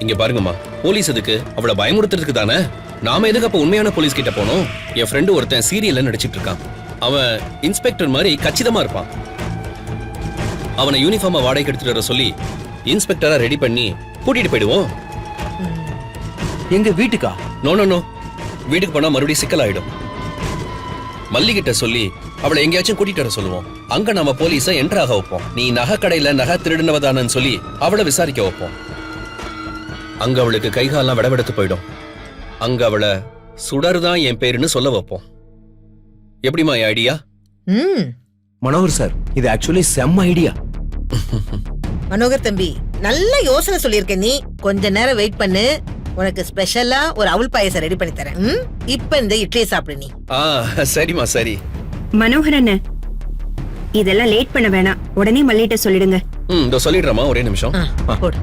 இங்க பாருங்கம்மா, போலீஸ் எதுக்கு? அவளை பயமுறுத்துறதுக்கு தானே. நாம எதுக்கு அப்ப உண்மையான போலீஸ் கிட்ட போனோம்? என் ஃப்ரெண்டு ஒருத்தன் சீரியல்ல நடிச்சிட்டு இருக்கான். அவன் இன்ஸ்பெக்டர் மாதிரி கச்சிதமா இருப்பான். அவனை யூனிஃபார்மா வாடகைக்கு எடுத்துட்டு வர சொல்லி இன்ஸ்பெக்டரா ரெடி பண்ணி கூட்டிட்டு போயிடுவோம். எங்க வீட்டுக்கா? நோ நோ நோ, வீட்டுக்கு போனா மறுபடியும் சிக்கல் ஆயிடும். மல்லிகிட்ட சொல்லி அவளை எங்கேயாச்சும் கூட்டிட்டு வர சொல்லுவோம். அங்க நம்ம போலீஸ என்டர் ஆக வைப்போம். நீ நகை கடையில நகை திருடினவதானு சொல்லி அவளை விசாரிக்க வைப்போம். அங்க அவளுக்கு கைகாலாம் விடவெடுத்து போயிடும். அங்க அவளை சுடர்தான் என் பேருன்னு சொல்ல வைப்போம். எப்படிமா என் ஐடியா? மனோகர் சார், இது ஆக்சுவலி செம்ம ஐடியா. மனோகர் தம்பி, நல்ல யோசனை சொல்லியிருக்க. நீ கொஞ்ச நேரம் வெயிட் பண்ணு, உனக்கு ஸ்பெஷலா ஒரு அவுள் பாயசம் ரெடி பண்ணி தரேன். இப்ப இந்த இட்லியை சாப்பிடு நீ. சரிம்மா சரி. மனோகர் அண்ணே, இதெல்லாம் லேட் பண்ண வேணாம், உடனே மல்லிட்ட சொல்லிடுங்க. இதோ சொல்லிடுறேம்மா, ஒரே நிமிஷம். போடு.